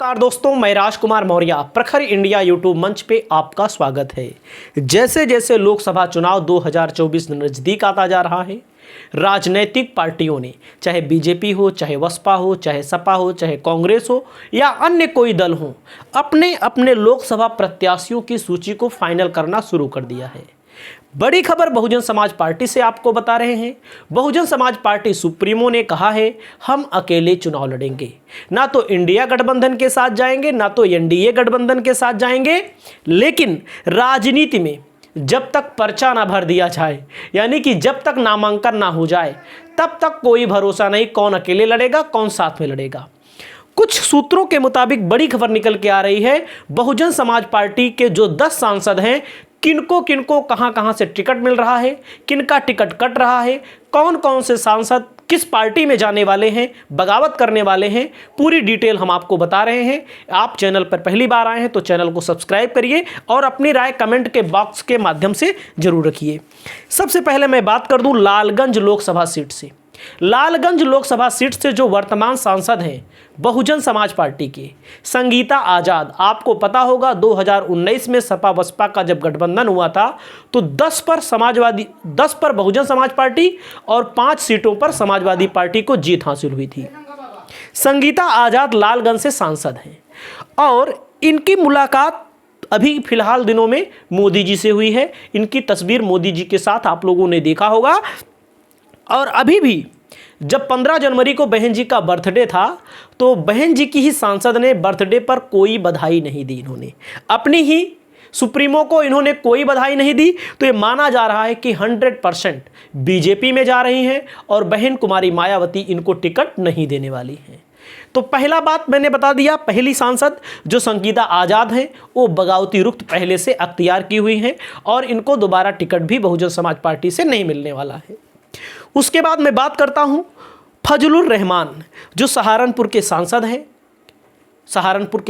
नमस्कार दोस्तों, मैं राजकुमार मौर्य प्रखर इंडिया यूट्यूब मंच पे आपका स्वागत है। जैसे जैसे लोकसभा चुनाव 2024 नज़दीक आता जा रहा है, राजनीतिक पार्टियों ने, चाहे बीजेपी हो, चाहे बसपा हो, चाहे सपा हो, चाहे कांग्रेस हो या अन्य कोई दल हो, अपने अपने लोकसभा प्रत्याशियों की सूची को फाइनल करना शुरू कर दिया है। बड़ी खबर बहुजन समाज पार्टी से आपको बता रहे हैं। बहुजन समाज पार्टी सुप्रीमो ने कहा है, हम अकेले चुनाव लड़ेंगे, ना तो इंडिया गठबंधन के साथ जाएंगे, ना तो एनडीए गठबंधन के साथ जाएंगे। लेकिन राजनीति में जब तक पर्चा ना भर दिया जाए, यानी कि जब तक नामांकन ना हो जाए, तब तक कोई भरोसा नहीं कौन अकेले लड़ेगा, कौन साथ में लड़ेगा। कुछ सूत्रों के मुताबिक बड़ी खबर निकल के आ रही है, बहुजन समाज पार्टी के जो 10 सांसद हैं, किनको किनको कहां कहां से टिकट मिल रहा है, किनका टिकट कट रहा है, कौन कौन से सांसद किस पार्टी में जाने वाले हैं, बगावत करने वाले हैं, पूरी डिटेल हम आपको बता रहे हैं। आप चैनल पर पहली बार आए हैं तो चैनल को सब्सक्राइब करिए और अपनी राय कमेंट के बॉक्स के माध्यम से जरूर रखिए। सबसे पहले मैं बात कर दूं लालगंज लोकसभा सीट से। लालगंज लोकसभा सीट से जो वर्तमान सांसद हैं बहुजन समाज पार्टी के संगीता आजाद, आपको पता होगा 2019 में सपा बसपा का जब गठबंधन हुआ था तो 10 पर बहुजन समाज पार्टी और 5 सीटों पर समाजवादी पार्टी को जीत हासिल हुई थी। संगीता आजाद लालगंज से सांसद हैं और इनकी मुलाकात अभी फिलहाल दिनों में मोदी जी से हुई है। इनकी तस्वीर मोदी जी के साथ आप लोगों ने देखा होगा। और अभी भी जब 15 जनवरी को बहन जी का बर्थडे था तो बहन जी की ही सांसद ने बर्थडे पर कोई बधाई नहीं दी। इन्होंने अपनी ही सुप्रीमो को इन्होंने कोई बधाई नहीं दी। तो ये माना जा रहा है कि 100% बीजेपी में जा रही हैं और बहन कुमारी मायावती इनको टिकट नहीं देने वाली हैं। तो पहला बात मैंने बता दिया, पहली सांसद जो संगीता आजाद हैं वो बगावती रुख पहले से अख्तियार की हुई हैं और इनको दोबारा टिकट भी बहुजन समाज पार्टी से नहीं मिलने वाला है। उसके बाद मैं बात करता हूं फजलुर रहमान, जो सहारनपुर के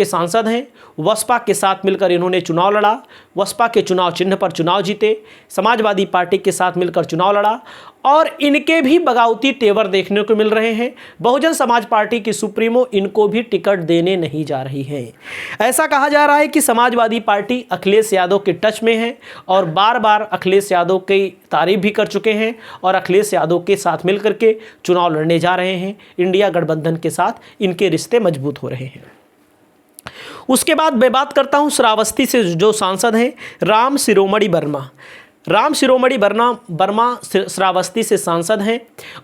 सांसद हैं। बसपा के साथ मिलकर इन्होंने चुनाव लड़ा, बसपा के चुनाव चिन्ह पर चुनाव जीते, समाजवादी पार्टी के साथ मिलकर चुनाव लड़ा और इनके भी बगावती तेवर देखने को मिल रहे हैं। बहुजन समाज पार्टी की सुप्रीमो इनको भी टिकट देने नहीं जा रही है। ऐसा कहा जा रहा है कि समाजवादी पार्टी अखिलेश यादव के टच में है और बार बार अखिलेश यादव की तारीफ भी कर चुके हैं और अखिलेश यादव के साथ मिलकर के चुनाव लड़ने जा रहे हैं। इंडिया गठबंधन के साथ इनके रिश्ते मजबूत हो रहे हैं। उसके बाद मैं बात करता हूं श्रावस्ती से जो सांसद हैं राम शिरोमणि वर्मा श्रावस्ती से सांसद हैं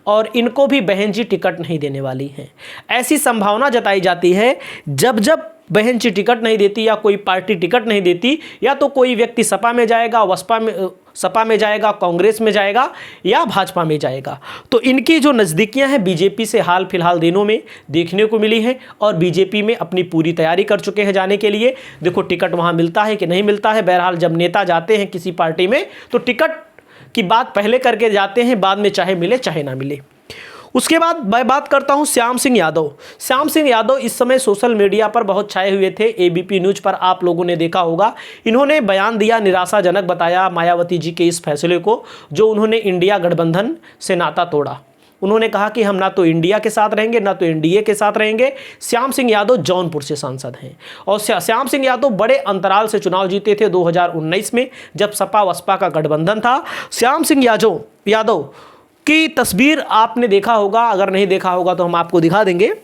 और इनको भी बहन जी टिकट नहीं देने वाली हैं। ऐसी संभावना जताई जाती है जब बहन जी टिकट नहीं देती या कोई पार्टी टिकट नहीं देती, या तो कोई व्यक्ति सपा में जाएगा, सपा में जाएगा, कांग्रेस में जाएगा या भाजपा में जाएगा। तो इनकी जो नज़दीकियां हैं बीजेपी से हाल फिलहाल दिनों में देखने को मिली हैं और बीजेपी में अपनी पूरी तैयारी कर चुके हैं जाने के लिए। देखो टिकट वहां मिलता है कि नहीं मिलता है। बहरहाल जब नेता जाते हैं किसी पार्टी में तो टिकट की बात पहले करके जाते हैं, बाद में चाहे मिले चाहे ना मिले। उसके बाद मैं बात करता हूं श्याम सिंह यादव इस समय सोशल मीडिया पर बहुत छाए हुए थे। एबीपी न्यूज़ पर आप लोगों ने देखा होगा, इन्होंने बयान दिया, निराशाजनक बताया मायावती जी के इस फैसले को जो उन्होंने इंडिया गठबंधन से नाता तोड़ा। उन्होंने कहा कि हम ना तो इंडिया के साथ रहेंगे ना तो एनडीए के साथ रहेंगे। श्याम सिंह यादव जौनपुर से सांसद हैं और श्याम सिंह यादव बड़े अंतराल से चुनाव जीते थे 2019 में जब सपा बसपा का गठबंधन था। श्याम सिंह यादव की तस्वीर आपने देखा होगा, अगर नहीं देखा होगा तो हम आपको दिखा देंगे।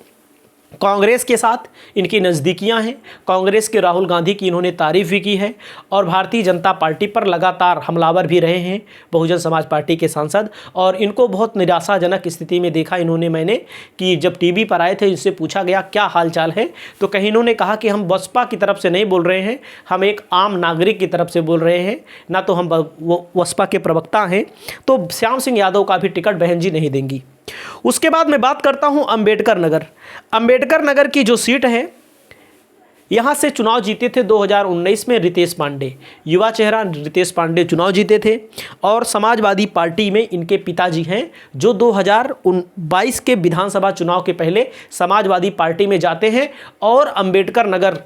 कांग्रेस के साथ इनकी नज़दीकियां हैं। कांग्रेस के राहुल गांधी की इन्होंने तारीफ भी की है और भारतीय जनता पार्टी पर लगातार हमलावर भी रहे हैं बहुजन समाज पार्टी के सांसद। और इनको बहुत निराशाजनक स्थिति में देखा मैंने कि जब टीवी पर आए थे, इनसे पूछा गया क्या हालचाल है, तो कहीं इन्होंने कहा कि हम बसपा की तरफ से नहीं बोल रहे हैं, हम एक आम नागरिक की तरफ से बोल रहे हैं, ना तो हम बसपा के प्रवक्ता हैं। तो श्याम सिंह यादव का भी टिकट बहन जी नहीं देंगी। उसके बाद मैं बात करता हूं अंबेडकर नगर की जो सीट है, यहां से चुनाव जीते थे 2019 में रितेश पांडे, युवा चेहरा रितेश पांडे चुनाव जीते थे और समाजवादी पार्टी में इनके पिताजी हैं जो 2022 के विधानसभा चुनाव के पहले समाजवादी पार्टी में जाते हैं और अंबेडकर नगर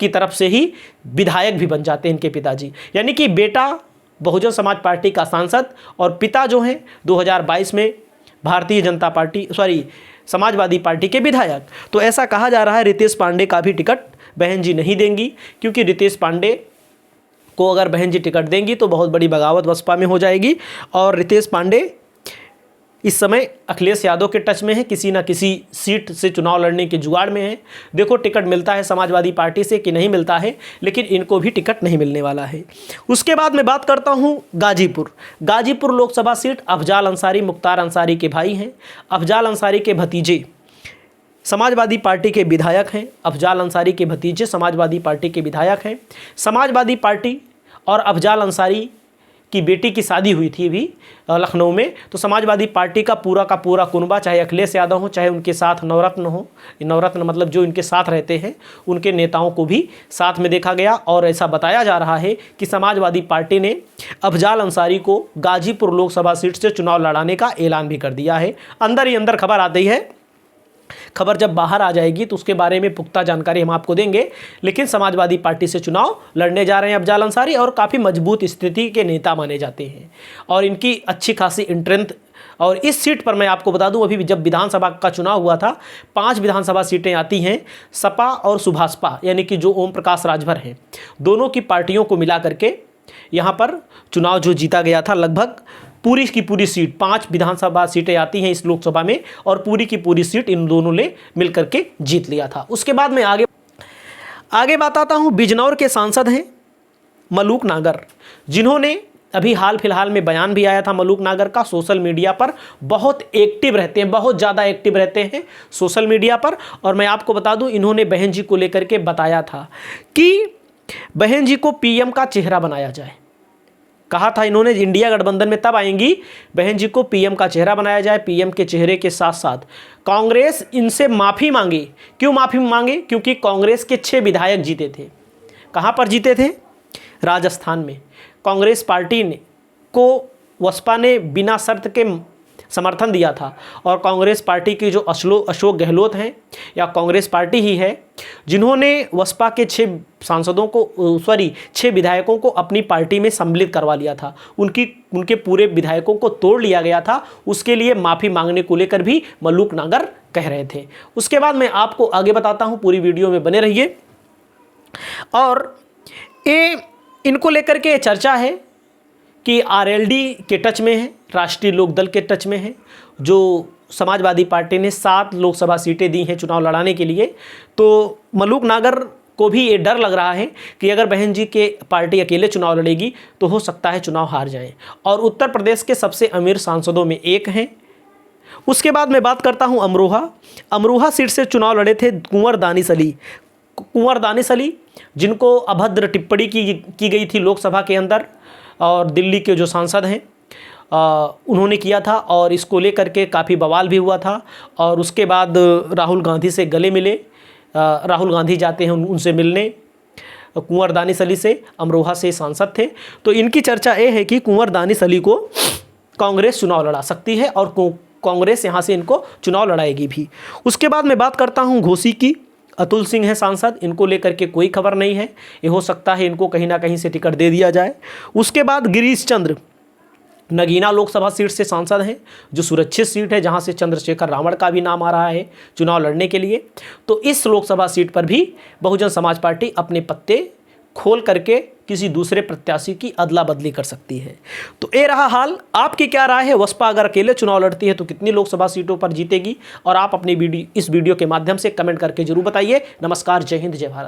की तरफ से ही विधायक भी बन जाते हैं इनके पिताजी। यानी कि बेटा बहुजन समाज पार्टी का सांसद और पिता जो हैं 2022 में समाजवादी पार्टी के विधायक। तो ऐसा कहा जा रहा है रितेश पांडे का भी टिकट बहन जी नहीं देंगी, क्योंकि रितेश पांडे को अगर बहन जी टिकट देंगी तो बहुत बड़ी बगावत बसपा में हो जाएगी। और रितेश पांडे इस समय अखिलेश यादव के टच में है, किसी ना किसी सीट से चुनाव लड़ने के जुगाड़ में है। देखो टिकट मिलता है समाजवादी पार्टी से कि नहीं मिलता है, लेकिन इनको भी टिकट नहीं मिलने वाला है। उसके बाद मैं बात करता हूं गाजीपुर लोकसभा सीट अफजाल अंसारी मुख्तार अंसारी के भाई हैं। अफजाल अंसारी के भतीजे समाजवादी पार्टी के विधायक हैं। अफजाल अंसारी के भतीजे समाजवादी पार्टी के विधायक हैं। समाजवादी पार्टी और अफजाल अंसारी की बेटी की शादी हुई थी अभी लखनऊ में। तो समाजवादी पार्टी का पूरा कुनबा, चाहे अखिलेश यादव हो, चाहे उनके साथ नवरत्न हो, नवरत्न मतलब जो इनके साथ रहते हैं, उनके नेताओं को भी साथ में देखा गया। और ऐसा बताया जा रहा है कि समाजवादी पार्टी ने अफजाल अंसारी को गाजीपुर लोकसभा सीट से चुनाव लड़ाने का ऐलान भी कर दिया है। अंदर ही अंदर खबर आती है, खबर जब बाहर आ जाएगी तो उसके बारे में पुख्ता जानकारी हम आपको देंगे। लेकिन समाजवादी पार्टी से चुनाव लड़ने जा रहे हैं अफजाल अंसारी, और काफ़ी मजबूत स्थिति के नेता माने जाते हैं और इनकी अच्छी खासी स्ट्रेंथ। और इस सीट पर मैं आपको बता दूं, अभी जब विधानसभा का चुनाव हुआ था 5 विधानसभा सीटें आती हैं सपा और सुभाषपा, यानी कि जो ओम प्रकाश राजभर हैं, दोनों की पार्टियों को मिला करके यहाँ पर चुनाव जो जीता गया था, लगभग पूरी की पूरी सीट 5 विधानसभा सीटें आती हैं इस लोकसभा में, और पूरी की पूरी सीट इन दोनों ने मिलकर के जीत लिया था। उसके बाद मैं आगे बताता हूं। बिजनौर के सांसद हैं मलूक नागर, जिन्होंने अभी हाल फिलहाल में बयान भी आया था मलूक नागर का, सोशल मीडिया पर बहुत एक्टिव रहते हैं, बहुत ज़्यादा एक्टिव रहते हैं सोशल मीडिया पर। और मैं आपको बता दूं, इन्होंने बहन जी को लेकर के बताया था कि बहन जी को पीएम का चेहरा बनाया जाए। कहा था इन्होंने इंडिया गठबंधन में तब आएंगी बहन जी को पीएम का चेहरा बनाया जाए। पीएम के चेहरे के साथ साथ कांग्रेस इनसे माफ़ी मांगे। क्यों माफ़ी मांगे? क्योंकि कांग्रेस के 6 विधायक जीते थे। कहाँ पर जीते थे? राजस्थान में। कांग्रेस पार्टी ने को बसपा ने बिना शर्त के समर्थन दिया था, और कांग्रेस पार्टी की जो अशोक गहलोत हैं, या कांग्रेस पार्टी ही है, जिन्होंने बसपा के 6 विधायकों को अपनी पार्टी में सम्मिलित करवा लिया था, उनके पूरे विधायकों को तोड़ लिया गया था। उसके लिए माफ़ी मांगने को लेकर भी मलूक नागर कह रहे थे। उसके बाद मैं आपको आगे बताता हूँ, पूरी वीडियो में बने रहिए। और इनको लेकर के चर्चा है कि आरएलडी के टच में है, राष्ट्रीय लोकदल के टच में है, जो समाजवादी पार्टी ने 7 लोकसभा सीटें दी हैं चुनाव लड़ाने के लिए। तो मलूक नागर को भी ये डर लग रहा है कि अगर बहन जी के पार्टी अकेले चुनाव लड़ेगी तो हो सकता है चुनाव हार जाएं। और उत्तर प्रदेश के सबसे अमीर सांसदों में एक हैं। उसके बाद मैं बात करता हूं अमरोहा सीट से चुनाव लड़े थे कुंवर दानिश अली, जिनको अभद्र टिप्पणी की गई थी लोकसभा के अंदर, और दिल्ली के जो सांसद हैं उन्होंने किया था, और इसको लेकर के काफ़ी बवाल भी हुआ था। और उसके बाद राहुल गांधी से गले मिले, राहुल गांधी जाते हैं उनसे मिलने कुंवर दानिश अली से, अमरोहा से सांसद थे। तो इनकी चर्चा ये है कि कुंवर दानिश अली को कांग्रेस चुनाव लड़ा सकती है, और कांग्रेस यहाँ से इनको चुनाव लड़ाएगी भी। उसके बाद मैं बात करता हूँ घोसी की। अतुल सिंह है सांसद, इनको लेकर के कोई खबर नहीं है, ये हो सकता है इनको कहीं ना कहीं से टिकट दे दिया जाए। उसके बाद गिरीश चंद्र नगीना लोकसभा सीट से सांसद हैं, जो सुरक्षित सीट है, जहां से चंद्रशेखर रावण का भी नाम आ रहा है चुनाव लड़ने के लिए। तो इस लोकसभा सीट पर भी बहुजन समाज पार्टी अपने पत्ते खोल करके किसी दूसरे प्रत्याशी की अदला बदली कर सकती है। तो ये रहा हाल। आपकी क्या राय है? बसपा अगर अकेले चुनाव लड़ती है तो कितनी लोकसभा सीटों पर जीतेगी? और आप अपनी इस वीडियो के माध्यम से कमेंट करके जरूर बताइए। नमस्कार, जय हिंद, जय भारत।